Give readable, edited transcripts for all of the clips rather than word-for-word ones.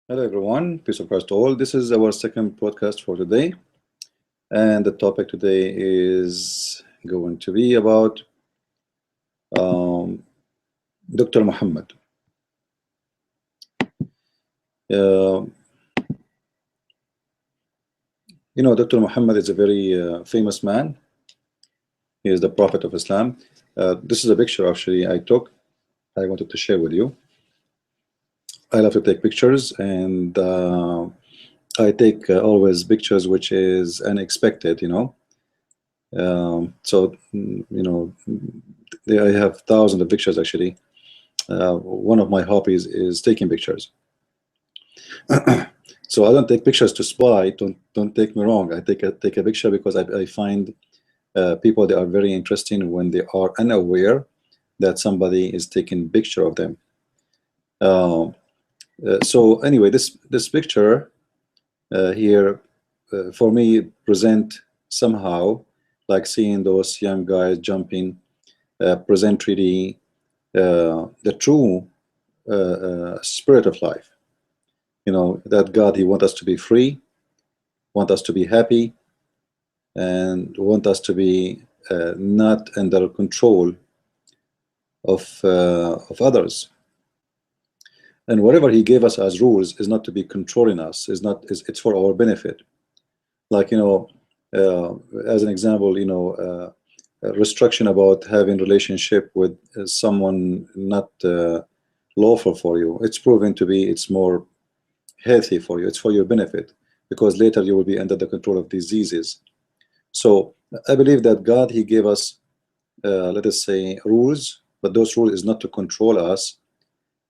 Hello everyone, peace of Christ to all. This is our second podcast for today, and the topic today is going to be about Dr. Muhammad. Dr. Muhammad is a very famous man. He is the Prophet of Islam. This is a picture actually I took. I wanted to share with you. I love to take pictures, and I take always pictures which is unexpected, I have thousands of pictures actually. One of my hobbies is taking pictures. So I don't take pictures to spy. Don't take me wrong. I take a picture because I find people, they are very interesting when they are unaware that somebody is taking a picture of them. So anyway, this picture here for me present somehow like seeing those young guys jumping, present really the true spirit of life. That God, he wants us to be free, want us to be happy, and want us to be not under control of others. And whatever he gave us as rules is not to be controlling us. It's for our benefit. Like as an example, restriction about having relationship with someone not lawful for you. It's proven to be it's more healthy for you. It's for your benefit, because later you will be under the control of diseases. So I believe that God, he gave us let us say rules, but those rules is not to control us.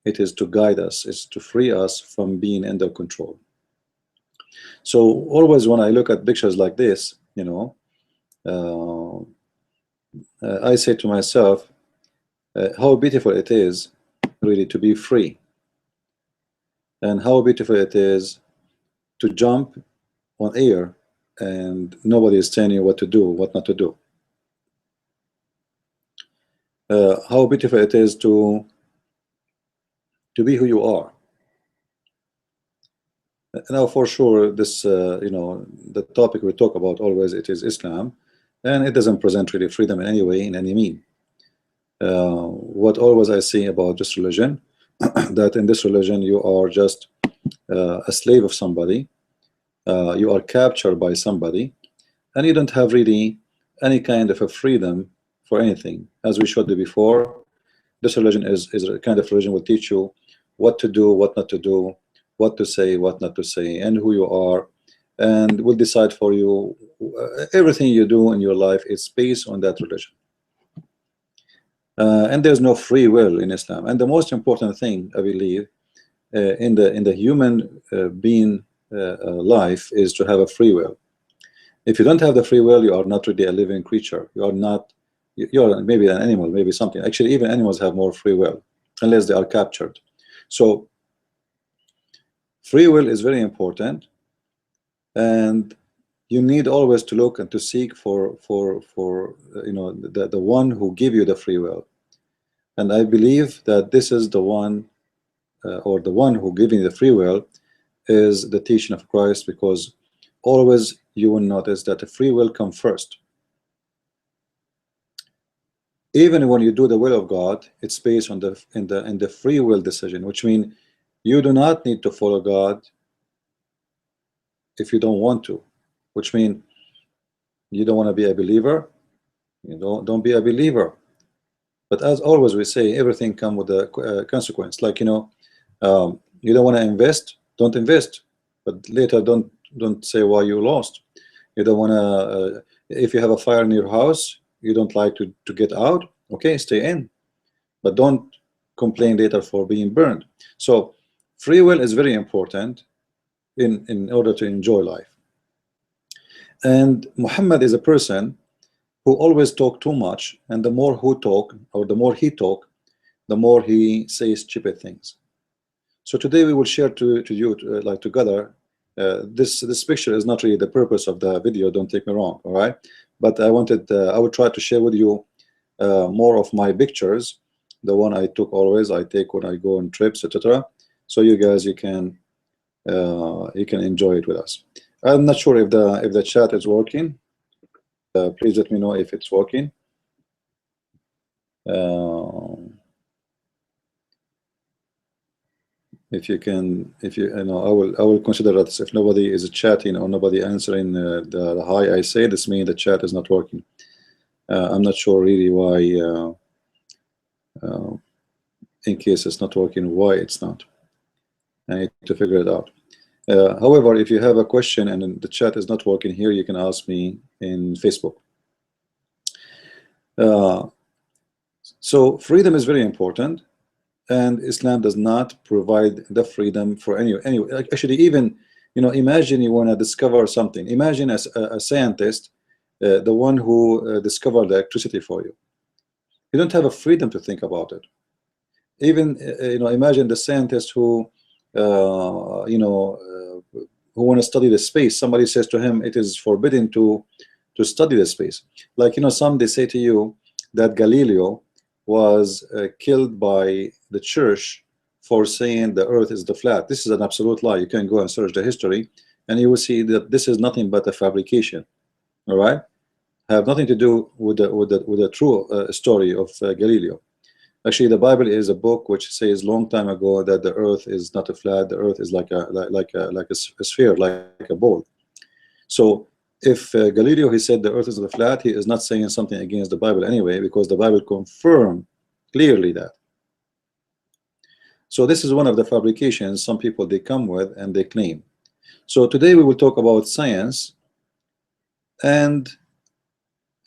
It is to guide us. It's to free us from being under control. So always when I look at pictures like this, I say to myself, how beautiful it is really to be free, and how beautiful it is to jump on air and nobody is telling you what to do, what not to do. How beautiful it is to be who you are. Now, for sure, this the topic we talk about always, it is Islam, and it doesn't present really freedom in any way, in any mean. What always I see about this religion, that in this religion you are just a slave of somebody, you are captured by somebody, and you don't have really any kind of a freedom for anything. As we showed you before, this religion is a kind of religion will teach you what to do, what not to do, what to say, what not to say, and who you are, and will decide for you everything you do in your life is based on that religion. And there's no free will in Islam. And the most important thing I believe in the human being life is to have a free will. If you don't have the free will, you are not really a living creature. You are not. You're maybe an animal, maybe something. Actually, even animals have more free will, unless they are captured. So free will is very important, and you need always to look and to seek for the one who give you the free will. And I believe that this is the one, or the one who giving the free will is the teaching of Christ, because always you will notice that the free will comes first. Even when you do the will of God, it's based on the free will decision, which means you do not need to follow God if you don't want to, which means you don't want to be a believer, you don't be a believer. But as always we say, everything comes with a consequence. Like you don't want to invest, don't invest, but later don't say why you lost. You don't want to if you have a fire in your house, you don't like to get out, okay, stay in, but don't complain later for being burned. So free will is very important in order to enjoy life. And Muhammad is a person who always talk too much, and the more who talk, or the more he talk, the more he says stupid things. So today we will share to you like together. This picture is not really the purpose of the video, don't take me wrong, all right? But I wanted I will try to share with you more of my pictures, the one I took always I take when I go on trips, etc. So you guys, you can you can enjoy it with us. I'm not sure if the chat is working. Please let me know if it's working. If you can, you know, I will consider that if nobody is chatting or nobody answering the hi I say, this means the chat is not working. I'm not sure really why. In case it's not working, why it's not. I need to figure it out. However, if you have a question and the chat is not working here, you can ask me in Facebook. So freedom is very important, and Islam does not provide the freedom for any. Actually, even, you know, imagine you want to discover something. Imagine as a scientist, the one who discovered the electricity for you. You don't have a freedom to think about it. Even you know, imagine the scientist who you know, who want to study the space. Somebody says to him it is forbidden to study the space. Like, you know, some they say to you that Galileo was killed by the church for saying the earth is the flat. This is an absolute lie. You can go and search the history and you will see that this is nothing but a fabrication. All right, have nothing to do with the true story of Galileo. Actually, the Bible is a book which says long time ago that the earth is not a flat. The earth is like a sphere, like a ball. So if Galileo, he said the earth is a flat, he is not saying something against the Bible anyway, because the Bible confirmed clearly that. So this is one of the fabrications some people they come with and they claim. So today we will talk about science and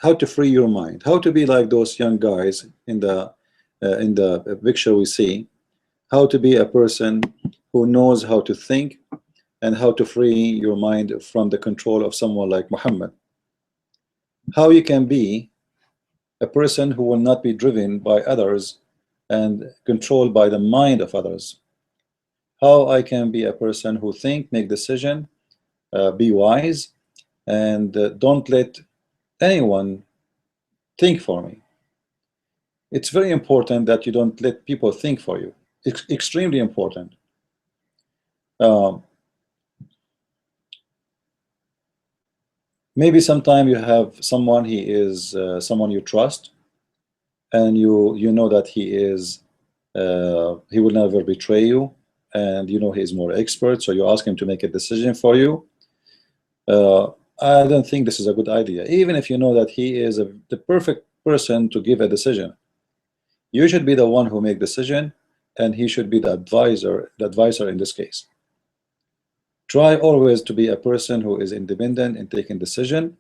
how to free your mind, how to be like those young guys in the picture we see, how to be a person who knows how to think and how to free your mind from the control of someone like Muhammad. How you can be a person who will not be driven by others and controlled by the mind of others. How I can be a person who think, make decision, be wise, and don't let anyone think for me. It's very important that you don't let people think for you. It's extremely important. Maybe sometime you have someone, he is someone you trust, and you know that he will never betray you, and you know he is more expert, so you ask him to make a decision for you. I don't think this is a good idea. Even if you know that he is the perfect person to give a decision, you should be the one who make decision, and he should be the advisor in this case. Try always to be a person who is independent in taking decision,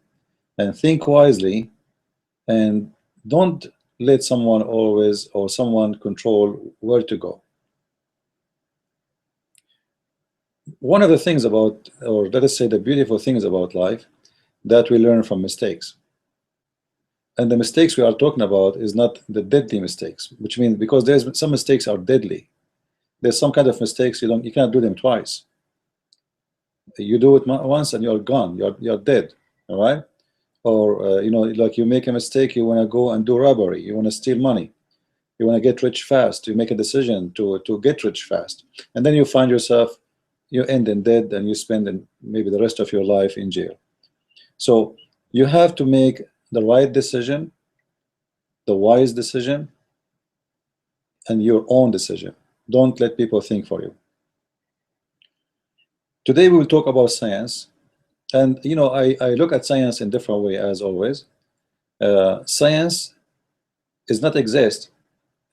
and think wisely, and don't let someone always or someone control where to go. One of the things about, or let us say the beautiful things about life, that we learn from mistakes. And the mistakes we are talking about is not the deadly mistakes, which means, because there's some mistakes are deadly. There's some kind of mistakes you cannot do them twice. You do it once and you're gone, you're dead. All right. Or you know, like you make a mistake, you want to go and do robbery, you want to steal money, you want to get rich fast, you make a decision to get rich fast, and then you find yourself, you end in dead, and you spend maybe the rest of your life in jail. So you have to make the right decision, the wise decision, and your own decision. Don't let people think for you. Today we will talk about science, and you know, I look at science in different way as always. Science does not exist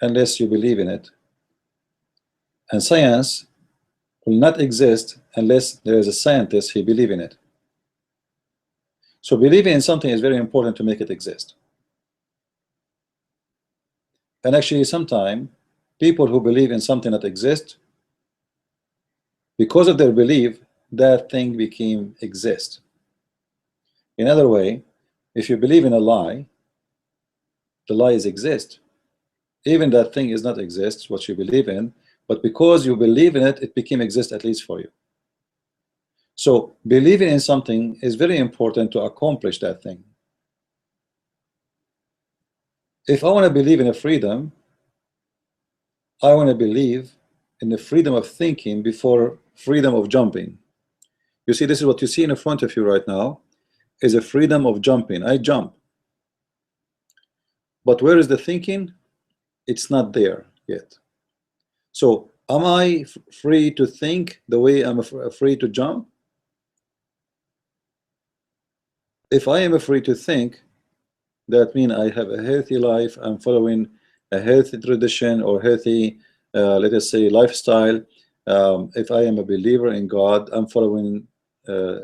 unless you believe in it, and science will not exist unless there is a scientist who believes in it. So believing in something is very important to make it exist. And actually, sometimes people who believe in something that exists, because of their belief, that thing became exist. In other way, if you believe in a lie, the lies exist. Even that thing is not exist, what you believe in, but because you believe in it, it became exist, at least for you. So believing in something is very important to accomplish that thing. If I want to believe in a freedom, I want to believe in the freedom of thinking before freedom of jumping. You see, this is what you see in front of you right now, is a freedom of jumping. I jump. But where is the thinking? It's not there yet. So am I free to think the way I'm free to jump? If I am free to think, that means I have a healthy life, I'm following a healthy tradition or healthy, let us say, lifestyle. If I am a believer in God, I'm following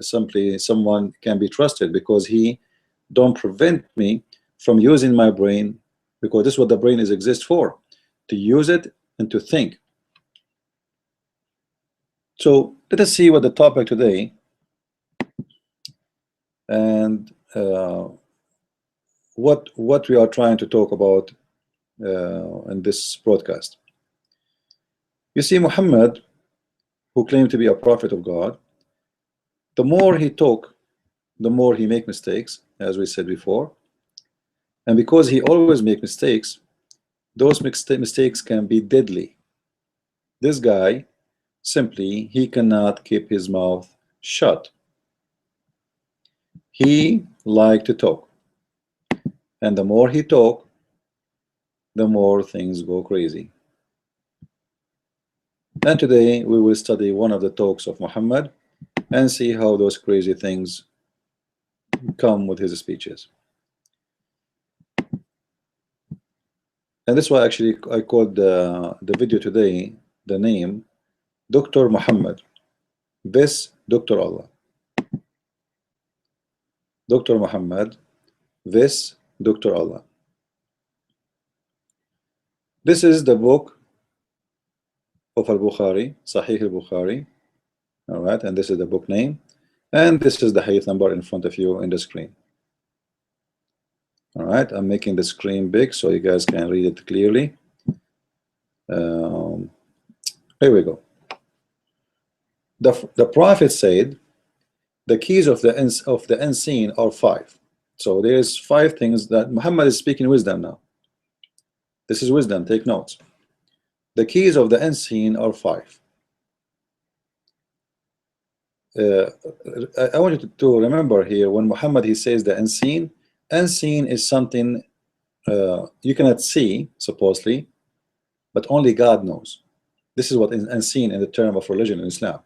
simply someone can be trusted, because he don't prevent me from using my brain, because this is what the brain is exist for, to use it and to think. So let us see what the topic today, and what we are trying to talk about in this broadcast. You see, Muhammad, who claimed to be a prophet of God, the more he talk, the more he make mistakes, as we said before. And because he always make mistakes, those mistakes can be deadly. This guy, simply, he cannot keep his mouth shut. He liked to talk. And the more he talk, the more things go crazy. And today we will study one of the talks of Muhammad and see how those crazy things come with his speeches. And that's why actually I called the video today the name Dr. Muhammad, this Dr. Allah. Dr. Muhammad, this Dr. Allah. This is the book of Al-Bukhari, Sahih al-Bukhari. All right, and this is the book name, and this is the hadith number in front of you in the screen. All right, I'm making the screen big so you guys can read it clearly. Here we go. The Prophet said, the keys of the unseen are 5. So there's 5 things that Muhammad is speaking wisdom now. This is wisdom, take notes. The keys of the unseen are 5. I want you to remember here, when Muhammad he says the unseen, unseen is something you cannot see, supposedly, but only God knows. This is what is unseen in the term of religion in Islam.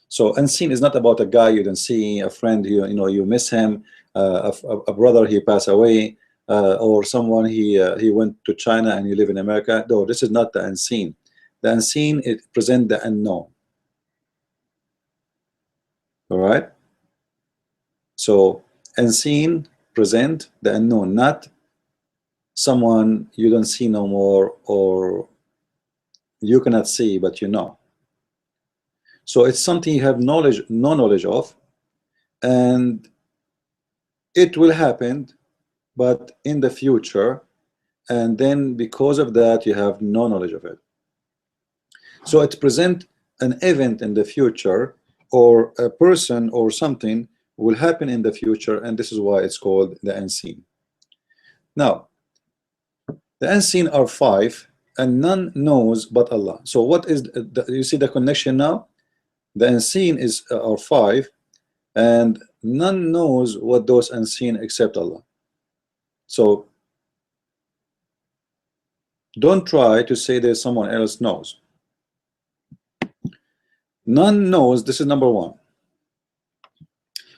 So unseen is not about a guy you don't see, a friend you miss him, a brother he passed away, or someone he went to China and you live in America. No, this is not the unseen. The unseen, it presents the unknown. All right. So unseen present the unknown, not someone you don't see no more or you cannot see but you know. So it's something you have no knowledge of, and it will happen but in the future, and then because of that you have no knowledge of it. So it present an event in the future, or a person or something will happen in the future, and this is why it's called the unseen. Now the unseen are 5, and none knows but Allah. So what is you see the connection now? The unseen are 5, and none knows what those unseen except Allah. So don't try to say there's someone else knows. None knows. This is number 1.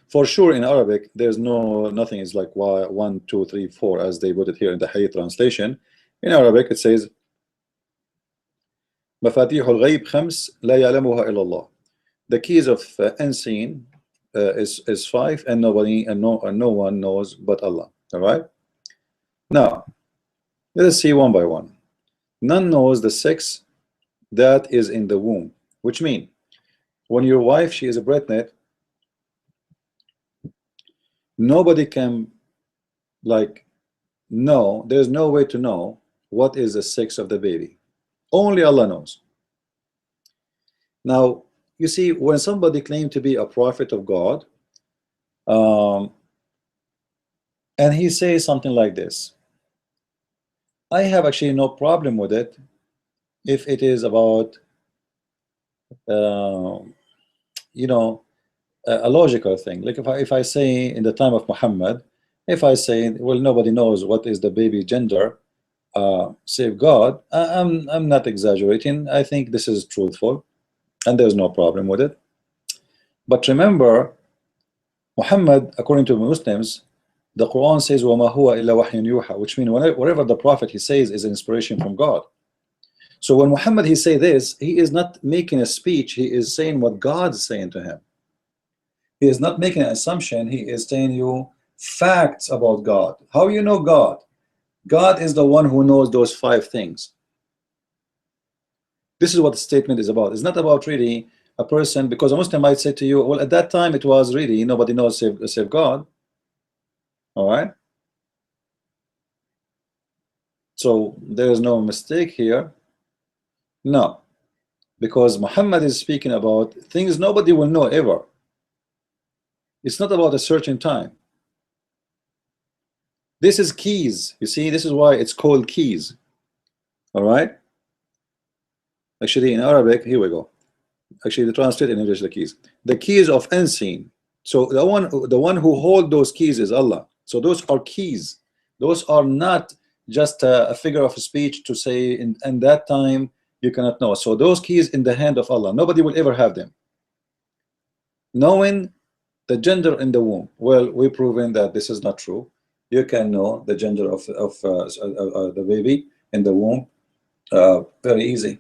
For sure in Arabic there's nothing is like 1 2 3 4 as they put it here in the Hayy translation. In Arabic it says مفاتيح الغيب 5 لا يعلمها إلا الله. The keys of unseen is 5, and no one knows but Allah. All right. Now let us see one by one. None knows the sex that is in the womb, which means when your wife she is pregnant, nobody can know. There's no way to know what is the sex of the baby. Only Allah knows. Now you see, when somebody claims to be a prophet of God, and he says something like this, I have actually no problem with it if it is about uh, you know, a logical thing. Like if I say in the time of Muhammad, if I say, well, nobody knows what is the baby gender, save God, I'm not exaggerating. I think this is truthful, and there's no problem with it. But remember, Muhammad, according to Muslims, the Quran says, وَمَا هُوَ إِلَّا وَحْيٌ يُوحَى, which means whatever the prophet he says is an inspiration from God. So when Muhammad he say this, he is not making a speech, he is saying what God is saying to him. He is not making an assumption, he is telling you facts about God. How you know God? God is the one who knows those 5 things. This is what the statement is about. It's not about really a person, because a Muslim might say to you, well, at that time it was really nobody knows save God. All right. So there is no mistake here. No, because Muhammad is speaking about things nobody will know ever. It's not about a certain time. This is keys. You see, this is why it's called keys. All right. Actually, in Arabic, here we go. Actually, the translate in English the keys of unseen. So the one who hold those keys is Allah. So those are keys. Those are not just a figure of speech to say in that time you cannot know. So those keys in the hand of Allah, nobody will ever have them. Knowing the gender in the womb, well, we've proven that this is not true. You can know the gender of the baby in the womb very easy,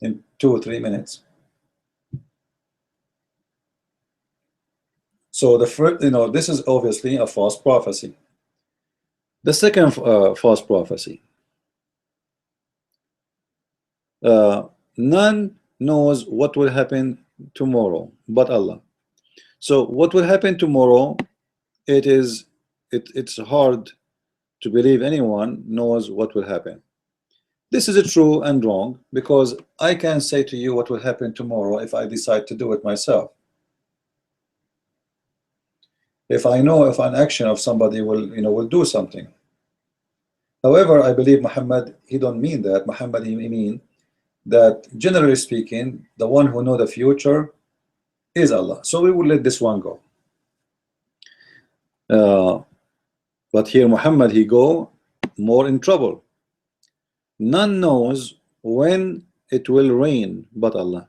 in 2 or 3 minutes. So the first, this is obviously a false prophecy. The second false prophecy, none knows what will happen tomorrow but Allah. So what will happen tomorrow, it's hard to believe anyone knows what will happen. This is true and wrong, because I can say to you what will happen tomorrow if I decide to do it myself. If I know if an action of somebody will do something. However, I believe Muhammad, he don't mean that. Muhammad, he mean that generally speaking, the one who know the future is Allah. So we will let this one go. But here Muhammad, he go more in trouble. None knows when it will rain but Allah.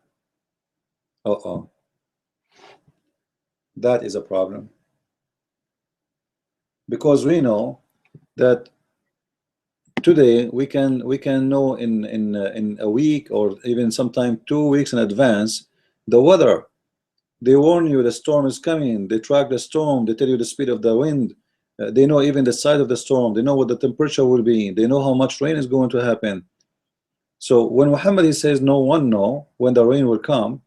That is a problem, because we know that today we can know in a week or even sometime 2 weeks in advance the weather. They warn you the storm is coming, they track the storm, they tell you the speed of the wind, they know even the size of the storm, they know what the temperature will be, they know how much rain is going to happen. So when Muhammad he says no one know when the rain will come,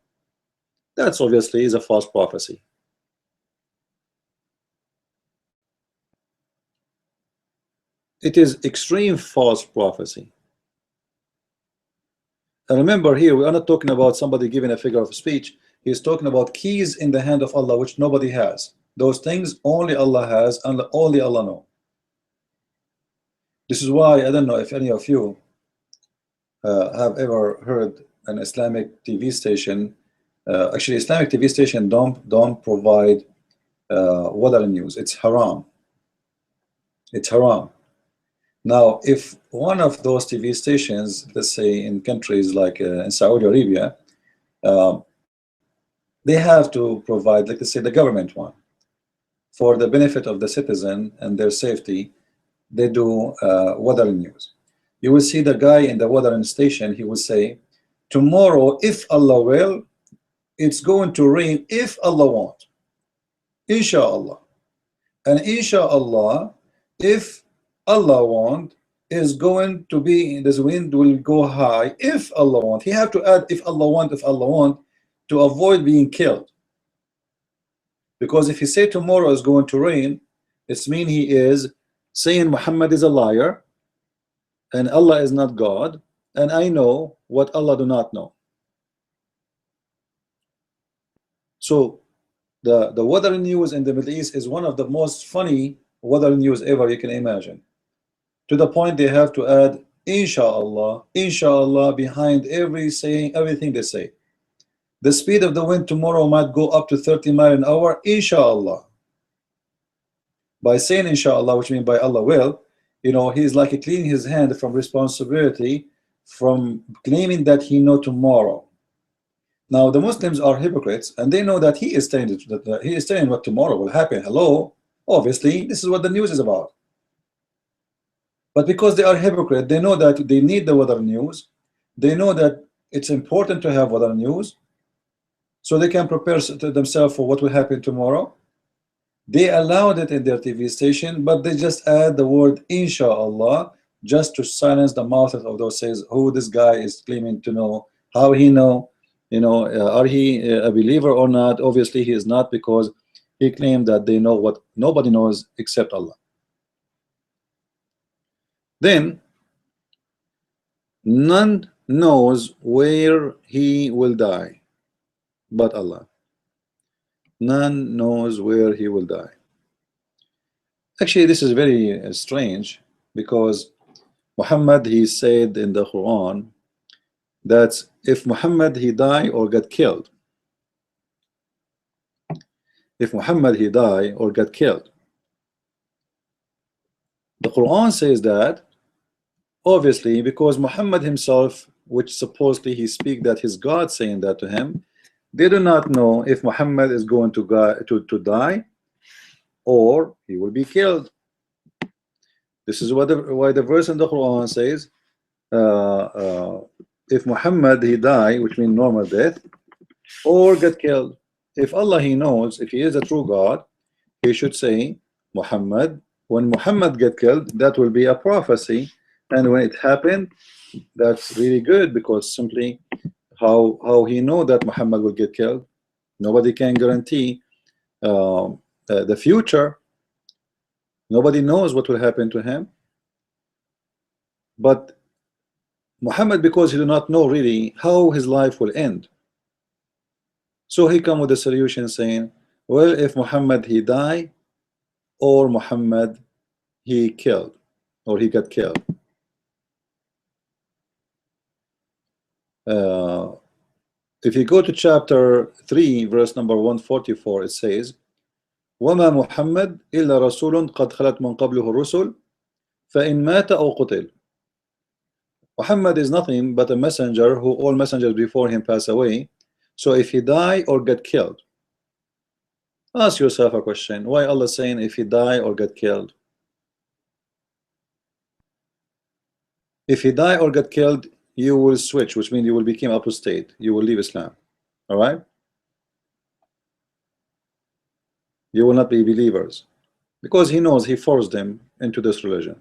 that's obviously is a false prophecy. It is extreme false prophecy. And remember, here we are not talking about somebody giving a figure of speech. He's talking about keys in the hand of Allah, which nobody has. Those things only Allah has, and only Allah know. This is why I don't know if any of you have ever heard an Islamic TV station. Actually, Islamic TV station don't provide weather news. It's haram. It's haram. Now, if one of those TV stations, let's say in countries like in Saudi Arabia, they have to provide, like, let's say the government one, for the benefit of the citizen and their safety, they do weather news. You will see the guy in the weather station, he will say, tomorrow, if Allah will, it's going to rain if Allah wants. Inshallah. And inshallah, if Allah want, is going to be, this wind will go high if Allah want. He have to add if Allah want to avoid being killed. Because if he say tomorrow is going to rain, it's mean he is saying Muhammad is a liar and Allah is not God, and I know what Allah do not know. So the weather news in the Middle East is one of the most funny weather news ever you can imagine. To the point they have to add inshallah, inshallah behind every saying, everything they say. The speed of the wind tomorrow might go up to 30 miles an hour, inshallah. By saying inshallah, which means by Allah will, you know, he's like cleaning his hand from responsibility, from claiming that he know tomorrow. Now the Muslims are hypocrites, and they know that he is telling that he is telling what tomorrow will happen. Hello, obviously this is what the news is about. But because they are hypocrite, they know that they need the weather news. They know that it's important to have weather news, so they can prepare themselves for what will happen tomorrow. They allowed it in their TV station, but they just add the word inshallah just to silence the mouth of those says who this guy is claiming to know, how he know, you know, are he a believer or not? Obviously he is not, because he claimed that they know what nobody knows except Allah. Then none knows where he will die but Allah. None knows where he will die. Actually, this is very strange, because Muhammad, he said in the Quran that if Muhammad he die or get killed, if Muhammad he die or get killed, the Quran says that obviously because Muhammad himself, which supposedly he speak that his God saying that to him, they do not know if Muhammad is going to die or he will be killed. This is what why the verse in the Quran says, if Muhammad he die, which means normal death, or get killed. If Allah he knows, if he is a true God, he should say Muhammad. When Muhammad get killed, that will be a prophecy, and when it happened, that's really good, because simply how he know that Muhammad will get killed? Nobody can guarantee the future. Nobody knows what will happen to him. But Muhammad, because he do not know really how his life will end, so he come with a solution saying, well, if Muhammad he die or Muhammad he killed or he got killed. If you go to chapter 3 verse number 144, it says, وما محمد إلا رسول قد خلت من قبله الرسل فإن مات أو قتل. Muhammad is nothing but a messenger who all messengers before him pass away. So if he die or get killed, ask yourself a question. Why Allah saying if he die or get killed? If he die or get killed, you will switch, which means you will become apostate. You will leave Islam. All right? You will not be believers, because he knows he forced them into this religion.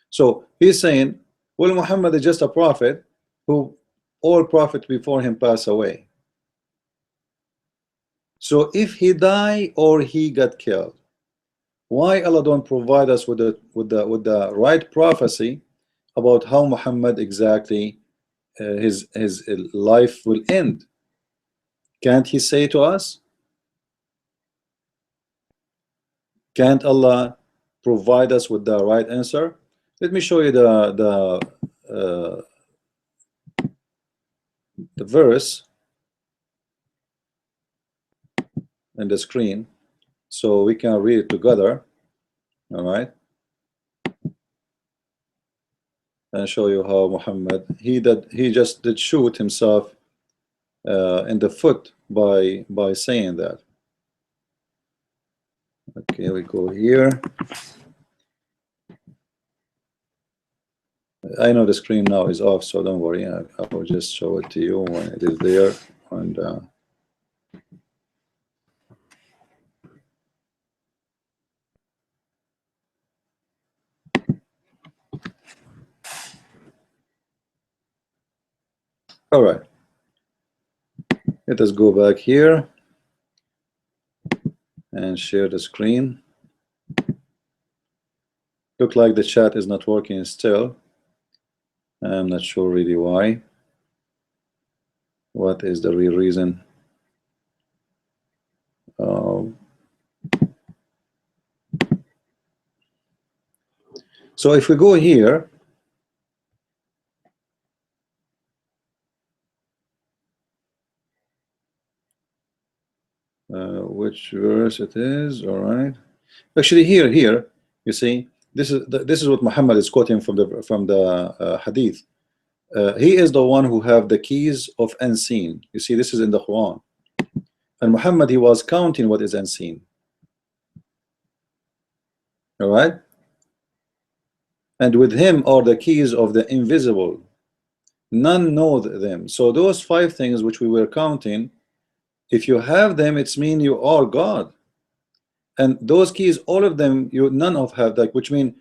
So he's saying, well, Muhammad is just a prophet who all prophets before him pass away. So if he die or he got killed, why Allah don't provide us with the right prophecy about how Muhammad exactly his life will end? Can't he say to us? Can't Allah provide us with the right answer? Let me show you the verse in the screen, so we can read it together. All right, and show you how Muhammad he just did shoot himself in the foot by saying that. Okay, we go here. I know the screen now is off, so don't worry. I will just show it to you when it is there. And all right, let us go back here and share the screen. Look like the chat is not working still. I'm not sure really why. What is the real reason? So if we go here, which verse it is. All right. Actually, here, you see, this is what Muhammad is quoting from the hadith. He is the one who have the keys of unseen. You see, this is in the Quran. And Muhammad, he was counting what is unseen. All right. And with him are the keys of the invisible. None know them. So those 5 things which we were counting, if you have them, it's mean you are God. And those keys, all of them, none of have that, which mean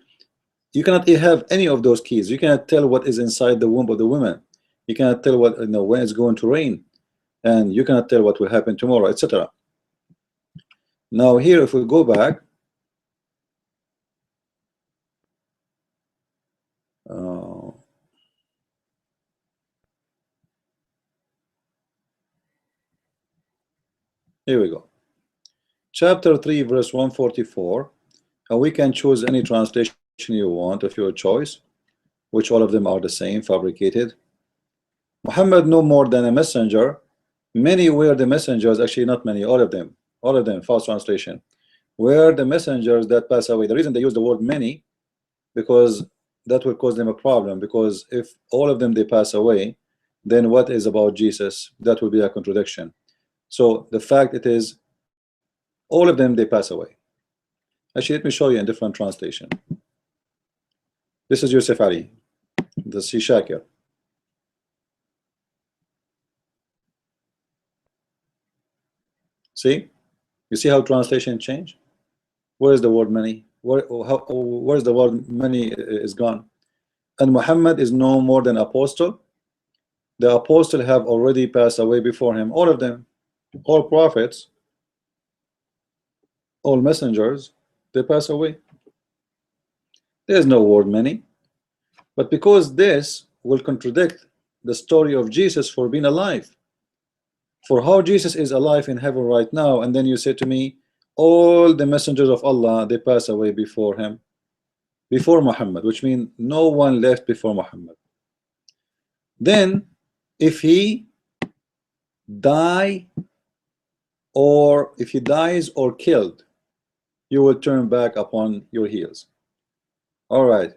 you cannot have any of those keys. You cannot tell what is inside the womb of the woman. You cannot tell what, when it's going to rain, and you cannot tell what will happen tomorrow, etc. Now here, if we go back, here we go. Chapter 3, verse 144. And we can choose any translation you want of your choice, which all of them are the same, fabricated. Muhammad no more than a messenger. Many were the messengers, actually not many, all of them, false translation, were the messengers that pass away. The reason they use the word many, because that will cause them a problem, because if all of them they pass away, then what is about Jesus? That will be a contradiction. So the fact it is all of them they pass away. Actually, let me show you in different translation. This is Yusuf Ali, the C. Shakir. See, you see how translation change? Where is the word many? Where's the word many is gone? And Muhammad is no more than apostle. The apostle have already passed away before him, all of them, all prophets, all messengers, they pass away. There's no word many. But because this will contradict the story of Jesus for being alive, for how Jesus is alive in heaven right now, and then you say to me, all the messengers of Allah, they pass away before him, before Muhammad, which means no one left before Muhammad. Then if he die, or if he dies or killed, you will turn back upon your heels. All right.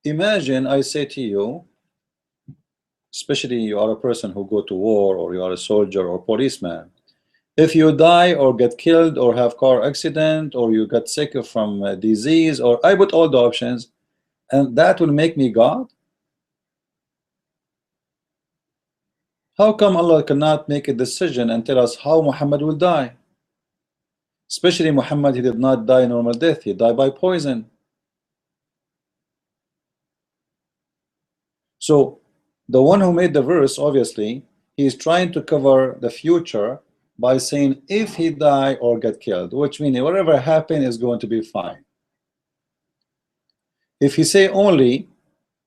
Imagine I say to you, especially you are a person who go to war, or you are a soldier or policeman, if you die or get killed or have car accident, or you get sick from a disease, or I put all the options, and that will make me God? How come Allah cannot make a decision and tell us how Muhammad will die? Especially Muhammad, he did not die normal death, he died by poison. So the one who made the verse, obviously, he is trying to cover the future by saying if he die or get killed, which means whatever happened is going to be fine. If he say only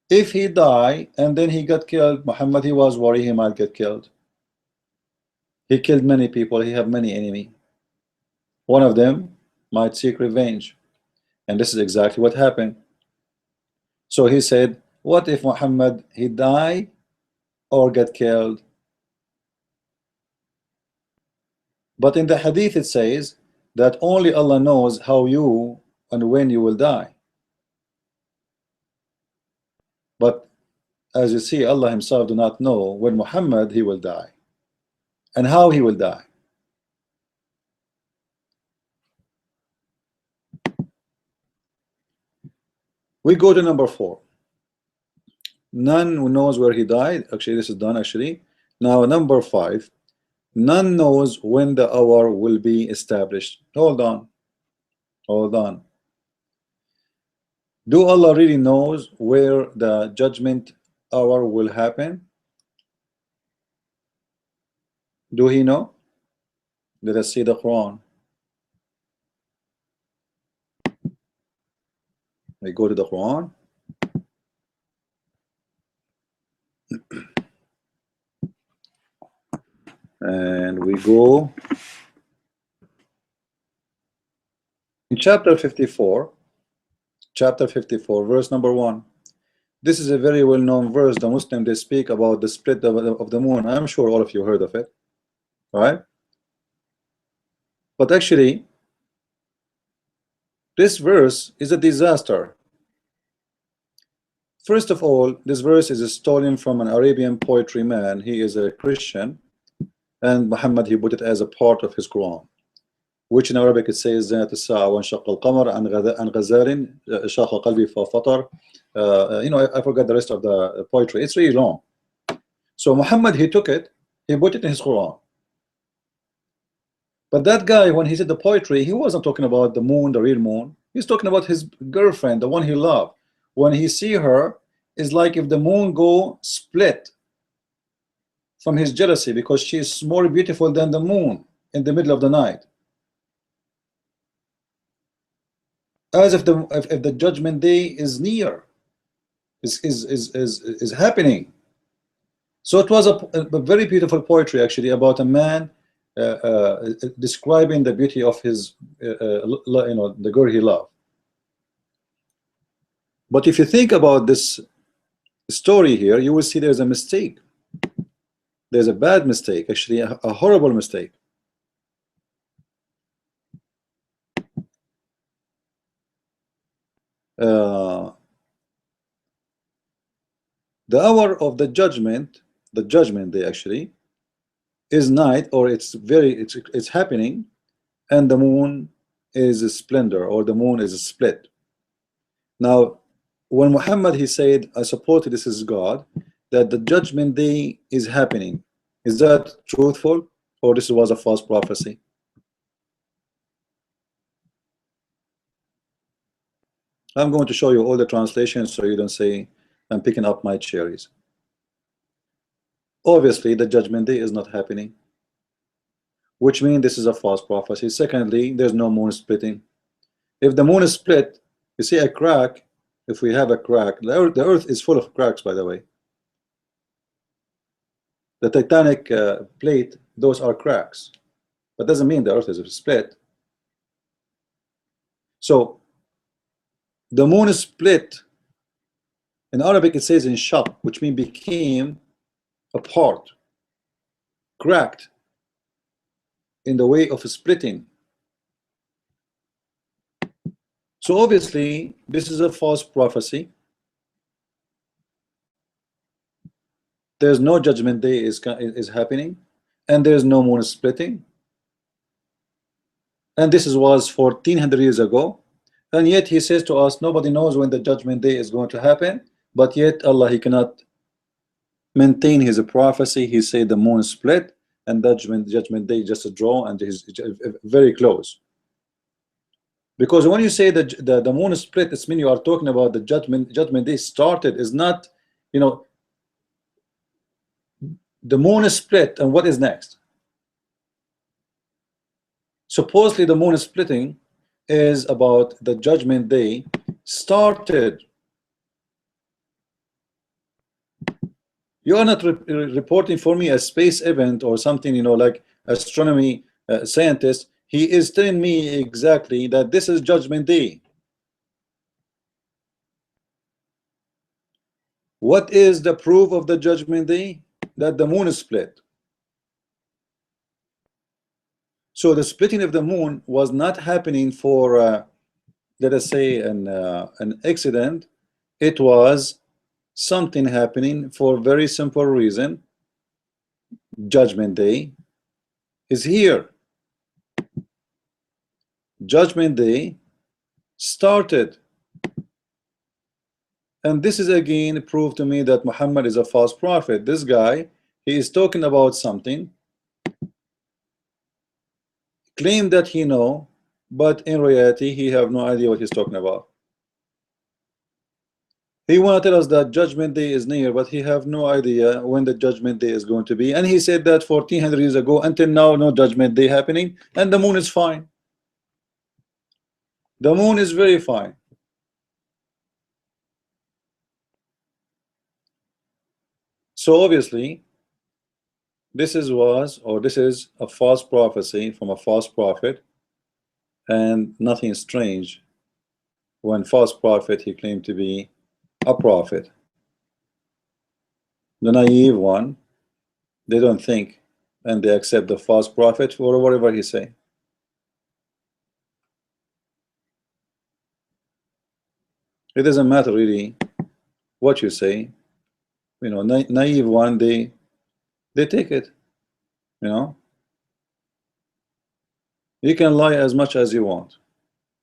if he die and then he got killed, Muhammad, he was worried he might get killed. He killed many people, he have many enemies. One of them might seek revenge, and this is exactly what happened. So he said, what if Muhammad, he die or get killed? But in the hadith it says that only Allah knows how you and when you will die. But as you see, Allah himself do not know when Muhammad he will die and how he will die. We go to number 4. None who knows where he died. Actually, this is done actually. Now number 5. None knows when the hour will be established. Hold on. Hold on. Do Allah really knows where the judgment hour will happen? Do he know? Let us see the Quran. We go to the Quran. And we go in chapter 54, verse number 1. This is a very well-known verse. The Muslim, they speak about the split of the moon. I'm sure all of you heard of it. right? But actually, this verse is a disaster. First of all, this verse is stolen from an Arabian poetry man. He is a Christian, and Muhammad, he put it as a part of his Quran, which in Arabic it says ذات الساعة وانشق القمر عن غزال شاق قلبي ففطر. You know, I forgot the rest of the poetry. It's really long. So Muhammad, he took it, he put it in his Quran. But that guy, when he said the poetry, he wasn't talking about the moon, the real moon. He's talking about his girlfriend, the one he loved. When he see her, it's like if the moon go split from his jealousy, because she is more beautiful than the moon in the middle of the night. As if the judgment day is near, is happening. So it was a very beautiful poetry, actually, about a man describing the beauty of his, you know, the girl he loved. But if you think about this story here, you will see there's a mistake. There's a bad mistake, actually, a horrible mistake. The hour of the judgment day, actually, is night, or it's happening, and the moon is a splendor, or the moon is a split. Now, when Muhammad, he said, I support this is God, that the judgment day is happening, is that truthful, or this was a false prophecy? I'm going to show you all the translations so you don't say I'm picking up my cherries. Obviously, the judgment day is not happening, which means this is a false prophecy. Secondly, there's no moon splitting. If the moon is split, you see a crack. If we have a crack, the earth is full of cracks, by the way. The tectonic plate, those are cracks, but doesn't mean the earth is split. So the moon is split. In Arabic it says in shaq, which means became apart, cracked, in the way of splitting. So obviously this is a false prophecy. There's no judgment day is happening, and there's no moon splitting, and this was 1400 years ago, and yet he says to us nobody knows when the judgment day is going to happen. But yet Allah, he cannot maintain his prophecy. He said the moon split, and judgment day just a draw, and is very close. Because when you say that the moon split, it means you are talking about the judgment day started. Is not, you know, the moon is split, and what is next? Supposedly the moon splitting is about the judgment day started. You are not reporting for me a space event or something, you know, like astronomy scientist. He is telling me exactly that this is judgment day. What is the proof of the judgment day? That the moon is split. So the splitting of the moon was not happening for let us say an accident. It was something happening for a very simple reason. Judgment day is here. Judgment day started. And this is again proof to me that Muhammad is a false prophet. This guy, he is talking about something, claim that he know, but in reality he have no idea what he's talking about. He want to tell us that judgment day is near, but he have no idea when the judgment day is going to be. And he said that 1400 years ago, until now, no judgment day happening, and the moon is fine. The moon is very fine. So obviously this is a false prophecy from a false prophet, and nothing strange when false prophet, he claimed to be a prophet. The naive one, they don't think and they accept the false prophet or whatever he say. It doesn't matter really what you say. You know, naive one, they take it. You know, you can lie as much as you want.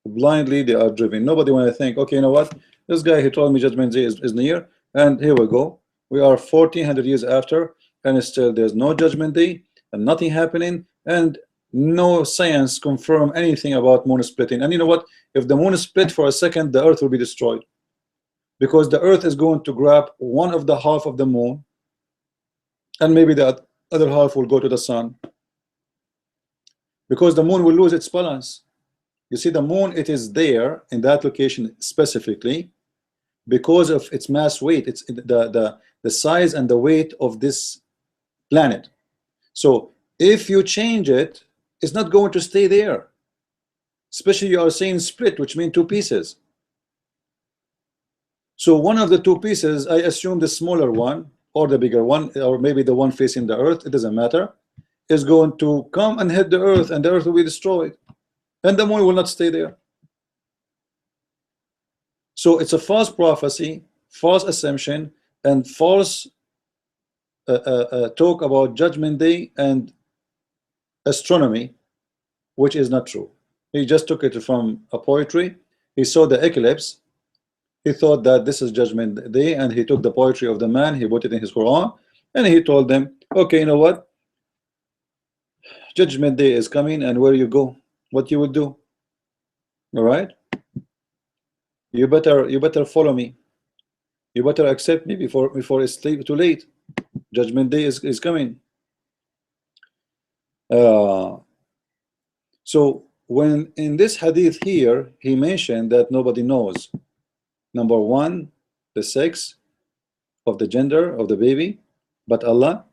Blindly they are driven. Nobody want to think, okay, you know what, this guy, he told me judgment day is near, and here we go, we are 1400 years after, and still there's no judgment day and nothing happening, and no science confirm anything about moon splitting. And you know what, if the moon split for a second, the earth will be destroyed, because the earth is going to grab one of the half of the moon, and maybe the other half will go to the sun, because the moon will lose its balance. You see, the moon, it is there in that location specifically because of its mass weight. It's the size and the weight of this planet. So if you change it, it's not going to stay there. Especially you are saying split, which means two pieces. So one of the two pieces, I assume the smaller one or the bigger one, or maybe the one facing the earth, it doesn't matter, is going to come and hit the earth, and the earth will be destroyed, and the moon will not stay there. So it's a false prophecy, false assumption, and false talk about judgment day and astronomy, which is not true. He just took it from a poetry. He saw the eclipse, he thought that this is judgment day, and he took the poetry of the man, he put it in his Quran, and he told them, okay, you know what, judgment day is coming, and where you go, what you will do. All right, you better follow me, you better accept me before it's too late. Judgment day is coming. So when in this hadith here, he mentioned that nobody knows, number one, the sex of the gender of the baby, but Allah.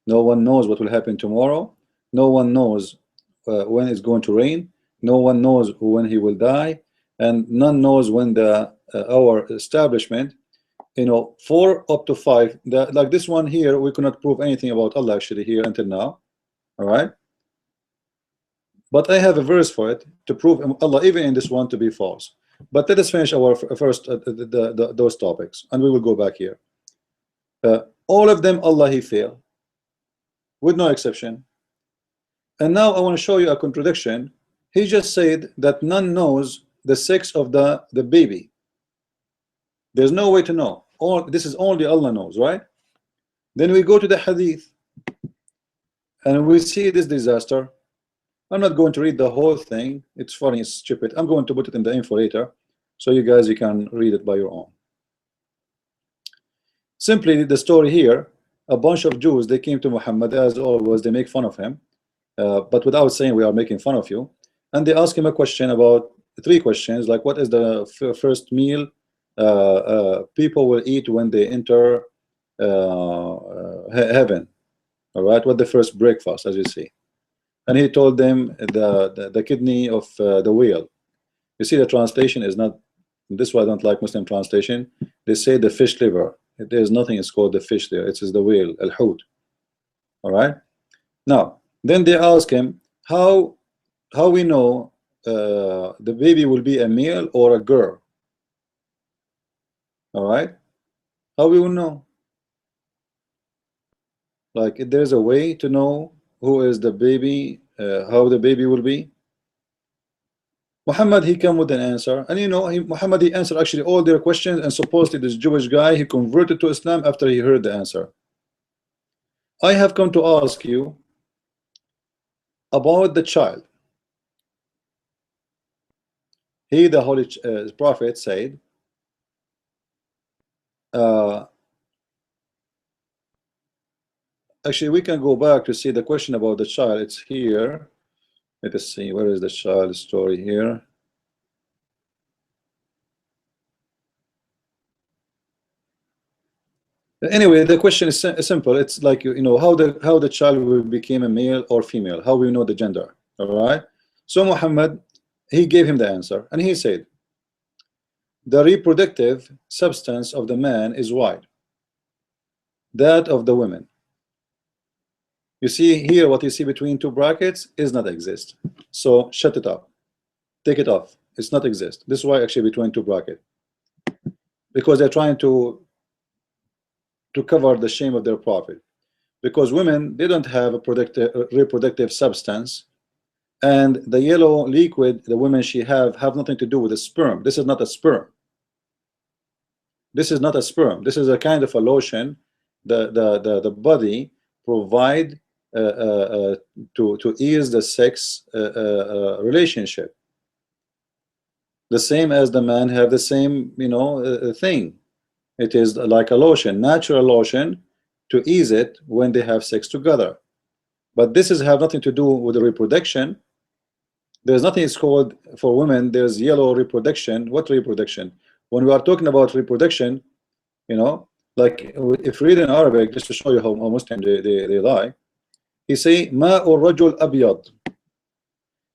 No one knows what will happen tomorrow. No one knows when it's going to rain. No one knows when he will die, and none knows when the our establishment, you know, 4 up to 5. Like this one here, we cannot prove anything about Allah actually here until now. All right, but I have a verse for it to prove Allah even in this one to be false. But let us finish our first those topics, and we will go back here. All of them Allah he failed, with no exception. And now I want to show you a contradiction. He just said that none knows the sex of the baby. There's no way to know. This is only Allah knows, right? Then we go to the hadith, and we see this disaster. I'm not going to read the whole thing. It's funny, it's stupid. I'm going to put it in the info later, so you guys, you can read it by your own. Simply the story here, a bunch of Jews, they came to Muhammad, as always, they make fun of him, but without saying we are making fun of you. And they ask him a question about 3 questions, like what is the first meal people will eat when they enter heaven? All right, what the first breakfast, as you see. And he told them the kidney of the whale. You see, the translation is not this. Why I don't like Muslim translation. They say the fish liver. There's nothing. It's called the fish there. It is the whale, al-hut. All right. Now, then they ask him how we know the baby will be a male or a girl. All right. How we will know? Like, if there's a way to know who is the baby, how the baby will be. Muhammad, he came with an answer, and you know, Muhammad, he answered actually all their questions, and supposedly this Jewish guy, he converted to Islam after he heard the answer. I have come to ask you about the child. He, the Holy Prophet, said, actually, we can go back to see the question about the child. It's here. Let us see, where is the child story here? Anyway, the question is simple. It's like, you know, how the child will become a male or female, how we know the gender. All right. So Muhammad, he gave him the answer, and he said, the reproductive substance of the man is white, that of the women. You see here, what you see between two brackets is not exist. So shut it up. Take it off. It's not exist. This is why actually between two brackets. Because they're trying to cover the shame of their prophet. Because women, they don't have a reproductive substance, and the yellow liquid the women she have nothing to do with the sperm. This is not a sperm. This is not a sperm. This is a kind of a lotion the body provide to ease the sex relationship. The same as the man have the same, you know, thing. It is like a lotion, natural lotion, to ease it when they have sex together. But this is have nothing to do with the reproduction. There's nothing is called for women. There's yellow reproduction. What reproduction? When we are talking about reproduction, you know, like if you read in Arabic, just to show you how Muslim they lie, he say ma'u rajul abyad.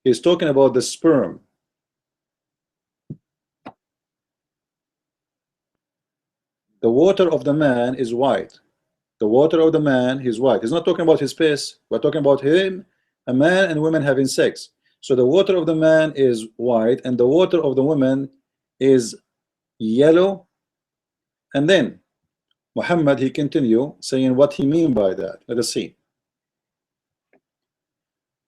He's talking about the sperm. The water of the man is white. The water of the man is white. He's not talking about his piss. We're talking about him, a man and women having sex. So the water of the man is white, and the water of the woman is yellow. And then Muhammad, he continue saying what he mean by that. Let us see.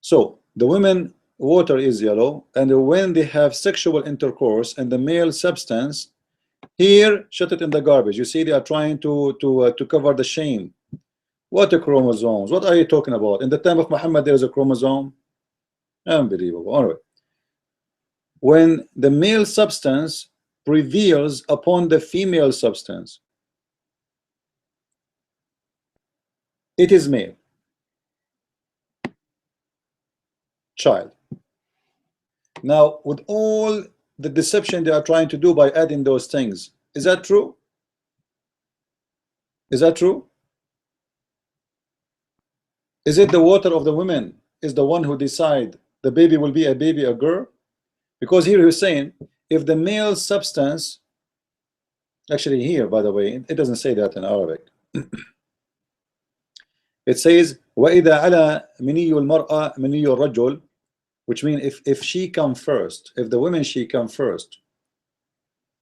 So the women water is yellow, and when they have sexual intercourse and the male substance, here, shut it in the garbage. You see, they are trying to cover the shame. What a chromosomes? What are you talking about? In the time of Muhammad, there is a chromosome. Unbelievable. All right. When the male substance prevails upon the female substance, it is male. Child. Now, with all the deception they are trying to do by adding those things, is that true? Is that true? Is it the water of the women is the one who decide the baby will be a baby, a girl? Because here he's saying if the male substance, actually here, by the way, it doesn't say that in Arabic. It says وَإِذَا عَلَى مِنِيُّ الْمَرْأَةِ مِنِيُّ الرَّجُلِ, which means if she come first, if the women she come first.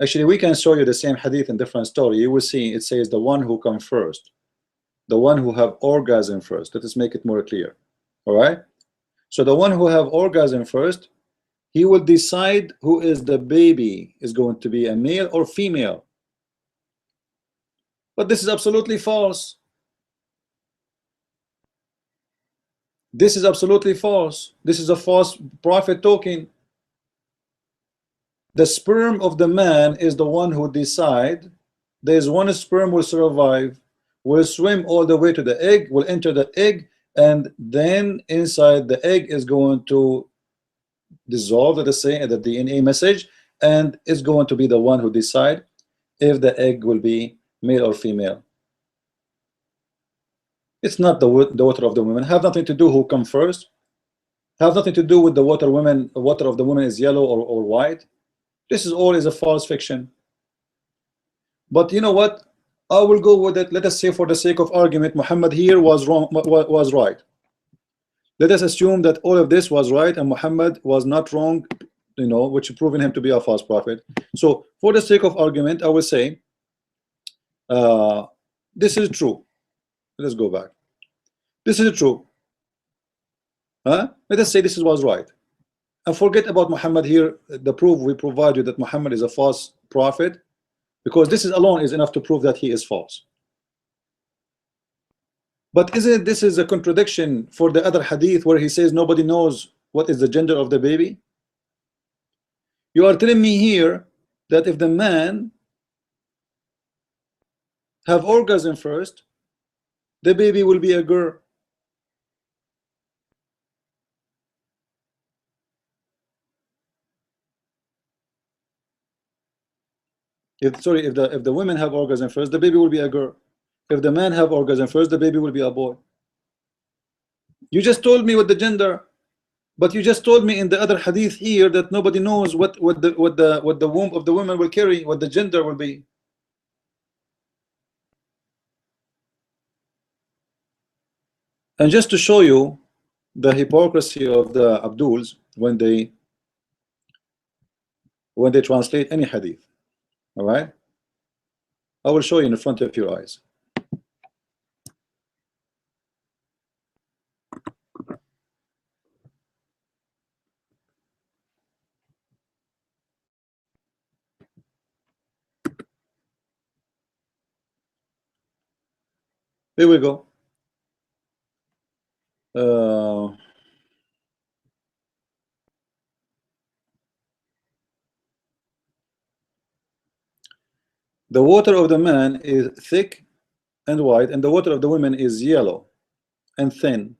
Actually, we can show you the same hadith in different story. You will see it says the one who come first, the one who have orgasm first. Let us make it more clear. All right. So the one who have orgasm first, he will decide who is the baby, is going to be a male or female. But this is absolutely false. This is absolutely false. This is a false prophet talking. The sperm of the man is the one who decide. There is one sperm will survive, will swim all the way to the egg, will enter the egg, and then inside the egg is going to dissolve, let us say, the DNA message, and is going to be the one who decide if the egg will be male or female. It's not the water of the women. Have nothing to do who come first. Have nothing to do with the water of the woman is yellow or white. This is all is a false fiction. But you know what? I will go with it. Let us say, for the sake of argument, Muhammad here was wrong, was right. Let us assume that all of this was right and Muhammad was not wrong, you know, which proving him to be a false prophet. So for the sake of argument, I will say this is true. Let's go back. This is true. Let us say this was right. And forget about Muhammad here. The proof we provide you that Muhammad is a false prophet, because this is alone is enough to prove that he is false. But isn't this is a contradiction for the other hadith where he says nobody knows what is the gender of the baby? You are telling me here that if the man have orgasm first, the baby will be a girl. If the women have orgasm first, the baby will be a girl. If the man have orgasm first, the baby will be a boy. You just told me what the gender, but you just told me in the other hadith here that nobody knows what the womb of the woman will carry, what the gender will be. And just to show you the hypocrisy of the Abduls when they translate any hadith, all right, I will show you in front of your eyes. Here we go. The water of the man is thick and white, and the water of the women is yellow and thin.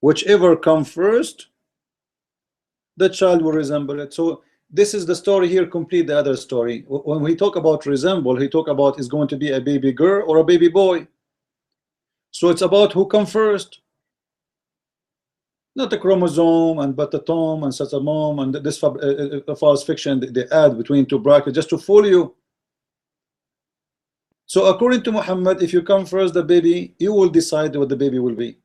Whichever come first, the child will resemble it. So this is the story here, complete the other story. When we talk about resemble, he talk about is going to be a baby girl or a baby boy. So it's about who come first, not the chromosome and batatome and satamome and this false fiction they add between two brackets just to fool you. So according to Muhammad, if you come first, the baby, you will decide what the baby will be.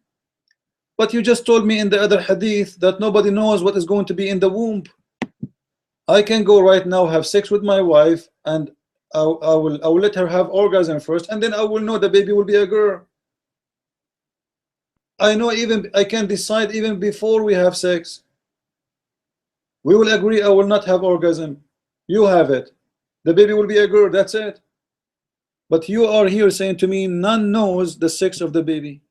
But you just told me in the other hadith that nobody knows what is going to be in the womb. I can go right now, have sex with my wife, and I will let her have orgasm first, and then I will know the baby will be a girl. I know, even I can decide even before we have sex. We will agree I will not have orgasm. You have it. The baby will be a girl, that's it. But you are here saying to me, none knows the sex of the baby.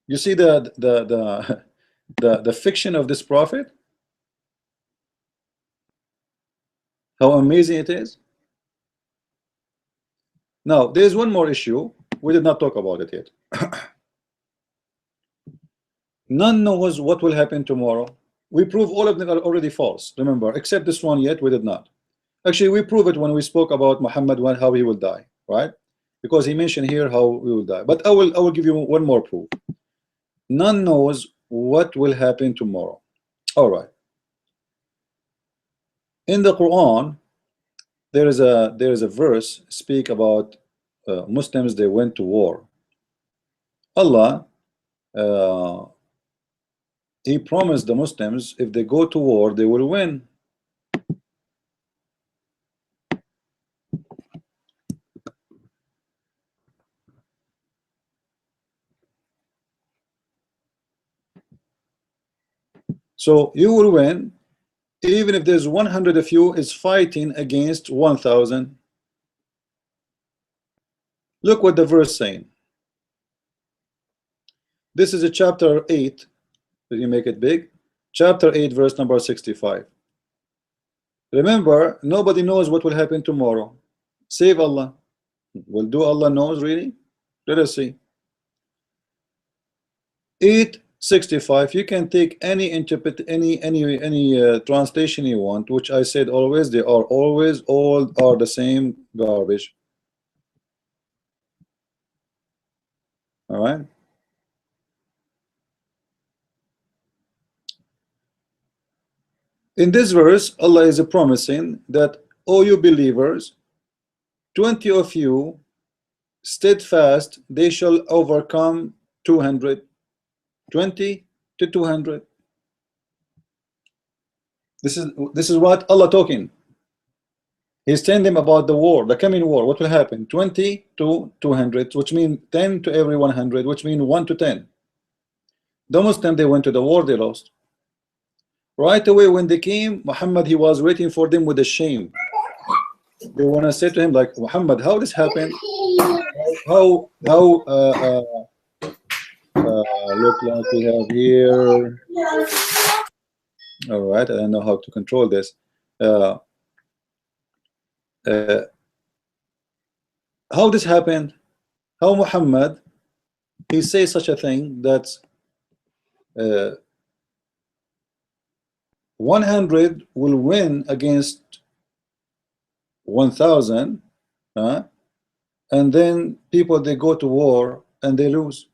You see the fiction of this prophet? How amazing it is. Now, there's one more issue. We did not talk about it yet. None knows what will happen tomorrow. We prove all of them are already false, remember, except this one yet we did not. Actually, we prove it when we spoke about Muhammad, how he will die, right? Because he mentioned here how he will die. But I will give you one more proof. None knows what will happen tomorrow. All right. In the Quran, there is a verse speak about Muslims, they went to war. Allah he promised the Muslims if they go to war they will win. So you will win even if there's 100 of you is fighting against 1,000. Look what the verse saying. This is a chapter 8. Did you make it big? Chapter 8 verse number 65. Remember, nobody knows what will happen tomorrow save Allah. Well, do Allah knows really? Let us see. 8:65. You can take any translation you want, which I said always they are always all are the same garbage. All right. In this verse, Allah is promising that, oh you believers, 20 of you steadfast, they shall overcome 200. 20 to 200. This is what Allah talking. He's telling them about the war, the coming war. What will happen? 20 to 200, which means 10 to every 100, which means 1 to 10. The Muslims, they went to the war, they lost. Right away when they came, Muhammad, he was waiting for them with a shame. They want to say to him like, Muhammad, how this happened? How look like we have here. All right, I don't know how to control this. How this happened? How Muhammad he says such a thing that 100 will win against 1,000, and then people they go to war and they lose.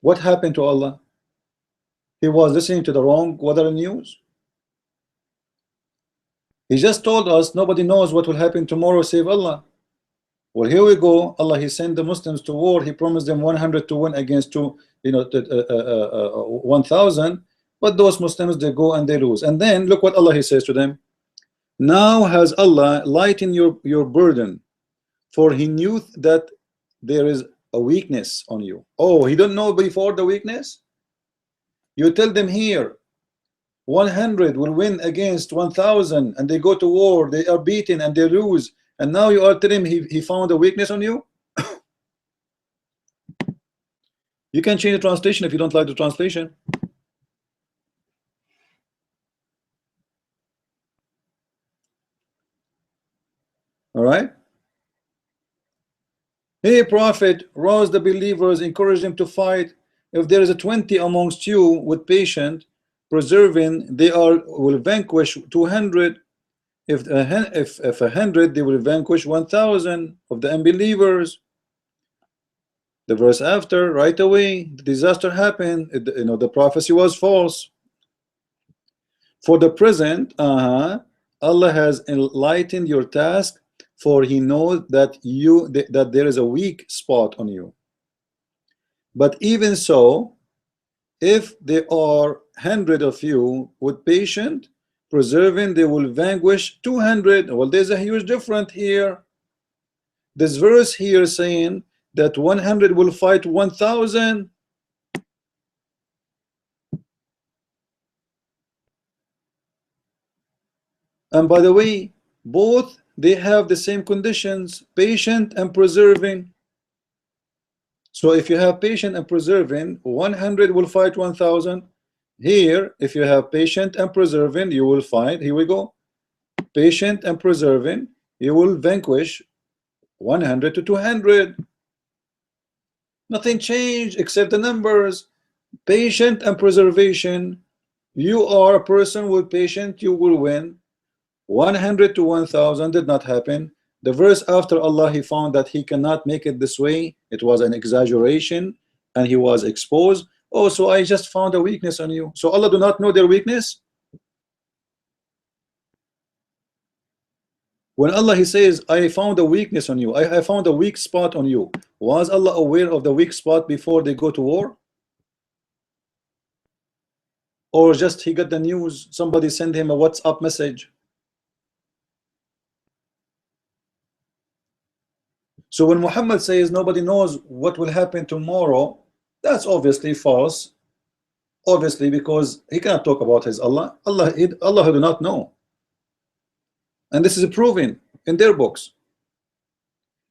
What happened to Allah? He was listening to the wrong weather news. He just told us nobody knows what will happen tomorrow save Allah. Well, here we go. Allah, He sent the Muslims to war. He promised them 100 to win against 1,000. But those Muslims, they go and they lose. And then look what Allah He says to them. Now has Allah lightened your burden, for He knew that there is a weakness on you. Oh, He don't know before the weakness? You tell them here 100 will win against 1,000 and they go to war, they are beaten and they lose, and now you are telling him he found a weakness on you? You can change the translation if you don't like the translation. All right. Hey prophet, rouse the believers, encourage them to fight. If there is a 20 amongst you with patient preserving, they will vanquish 200. If 100, they will vanquish 1,000 of the unbelievers. The verse after, right away, the disaster happened. The prophecy was false. For the present, Allah has enlightened your task, for He knows that that there is a weak spot on you. But even so, if there are 100 of you with patient preserving, they will vanquish 200. Well, there's a huge difference here. This verse here saying that 100 will fight 1,000. And by the way, both they have the same conditions, patient and preserving. So if you have patient and preserving, 100 will fight 1,000. Here, if you have patient and preserving, you will find, here we go, patient and preserving, you will vanquish 100 to 200. Nothing changed except the numbers. Patient and preservation, you are a person with patient, you will win. 100 to 1,000 did not happen. The verse after, Allah, He found that He cannot make it this way. It was an exaggeration and He was exposed. Oh, so I just found a weakness on you. So Allah do not know their weakness? When Allah He says, I found a weakness on you, I found a weak spot on you, was Allah aware of the weak spot before they go to war? Or just He got the news, somebody sent him a WhatsApp message? So when Muhammad says nobody knows what will happen tomorrow, that's obviously false. Obviously, because he cannot talk about his Allah. Allah who do not know. And this is proven in their books.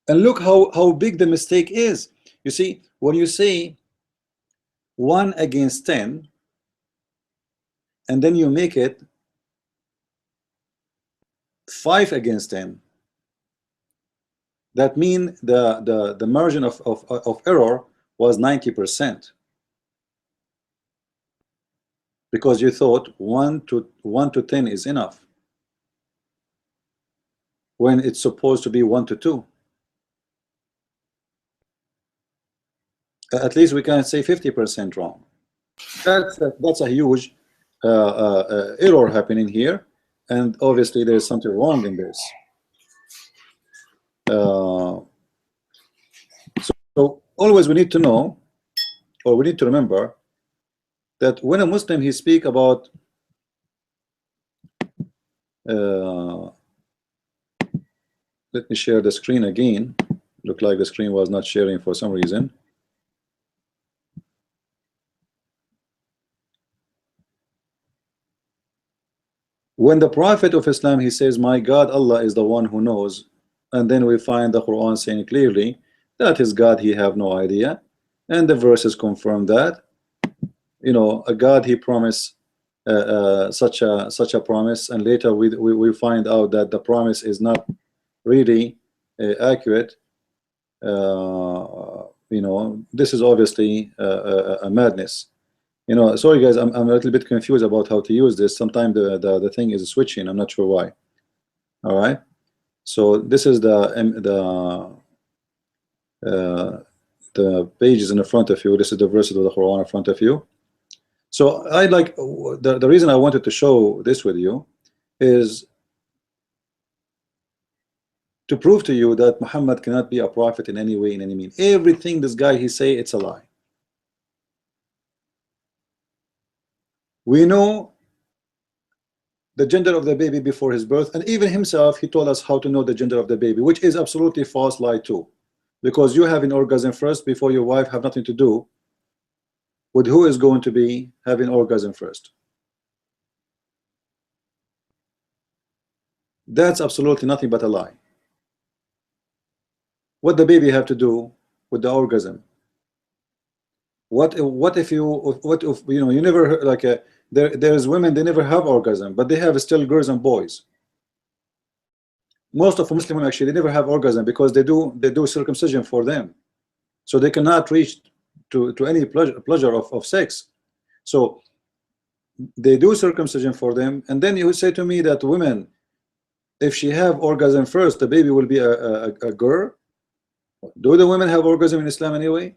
And look how big the mistake is. You see, when you say 1 against 10, and then you make it 5 against 10, that means the margin of error was 90%, because you thought 1 to 10 is enough when it's supposed to be 1 to 2. At least we can say 50% wrong. That's a huge error happening here, and obviously there is something wrong in this. So always we need to know, or we need to remember, that when a Muslim he speak about let me share the screen again. Look like the screen was not sharing for some reason. When the Prophet of Islam he says, my God, Allah is the one who knows, and then we find the Quran saying clearly that his God he have no idea, and the verses confirm that. A God he promised such a promise, and later we find out that the promise is not really accurate. This is obviously a madness. Sorry guys, I'm a little bit confused about how to use this. Sometimes the thing is switching. I'm not sure why. All right, so this is the pages in the front of you. This is the verses of the Quran in front of you. So I like the reason I wanted to show this with you is to prove to you that Muhammad cannot be a prophet in any way, in any means. Everything this guy he say, it's a lie. We know the gender of the baby before his birth, and even himself, he told us how to know the gender of the baby, which is absolutely false lie too, because you have an orgasm first before your wife have nothing to do with who is going to be having orgasm first. That's absolutely nothing but a lie. What the baby have to do with the orgasm? What if you know, you never heard, like there's women, they never have orgasm, but they have still girls and boys. Most of Muslim women actually, they never have orgasm because they do circumcision for them, so they cannot reach to any pleasure of sex. So they do circumcision for them, and then you say to me that women, if she have orgasm first, the baby will be a girl. Do the women have orgasm in Islam anyway?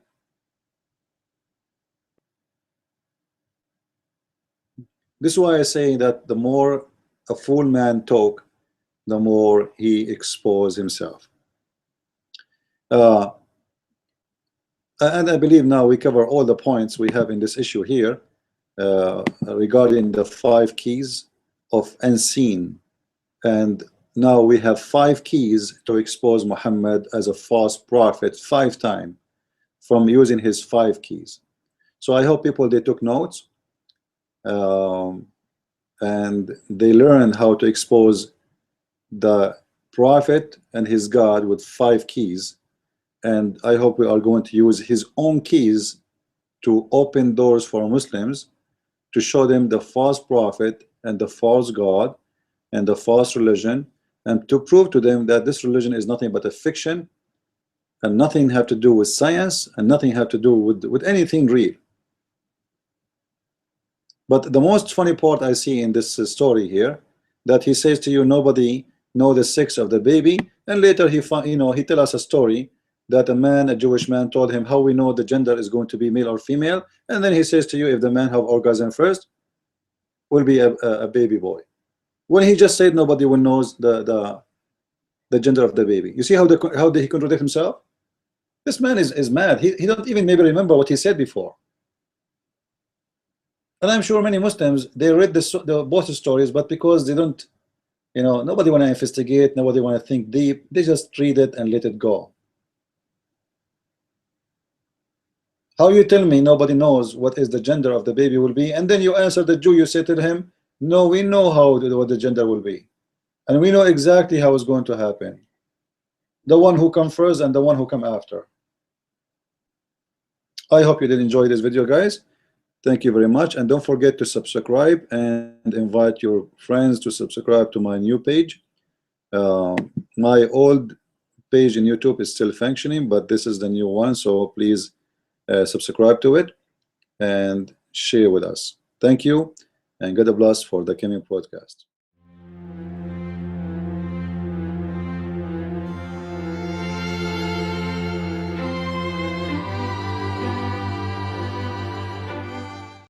This is why I say that the more a fool man talk, the more he expose himself. And I believe now we cover all the points we have in this issue here regarding the 5 keys of unseen. And now we have 5 keys to expose Muhammad as a false prophet 5 times from using his 5 keys. So I hope people, they took notes and they learned how to expose the prophet and his God with 5 keys. And I hope we are going to use his own keys to open doors for Muslims, to show them the false prophet and the false God and the false religion, and to prove to them that this religion is nothing but a fiction and nothing have to do with science and nothing have to do with anything real. But the most funny part I see in this story here, that he says to you, nobody know the sex of the baby, and later he tell us a story that a Jewish man told him how we know the gender is going to be male or female, and then he says to you, if the man have orgasm first, will be a baby boy, when he just said nobody will knows the gender of the baby. You see how he contradict himself? This man is mad. He don't even maybe remember what he said before. And I'm sure many Muslims, they read both stories, but because they don't, nobody want to investigate, nobody want to think deep, they just read it and let it go. How you tell me nobody knows what is the gender of the baby will be, and then you answer the Jew, you say to him, no, we know what the gender will be, and we know exactly how it's going to happen, the one who come first and the one who come after. I hope you did enjoy this video, guys. Thank you very much, and don't forget to subscribe and invite your friends to subscribe to my new page. My old page in YouTube is still functioning, but this is the new one, so please subscribe to it and share with us. Thank you, and God bless for the coming podcast.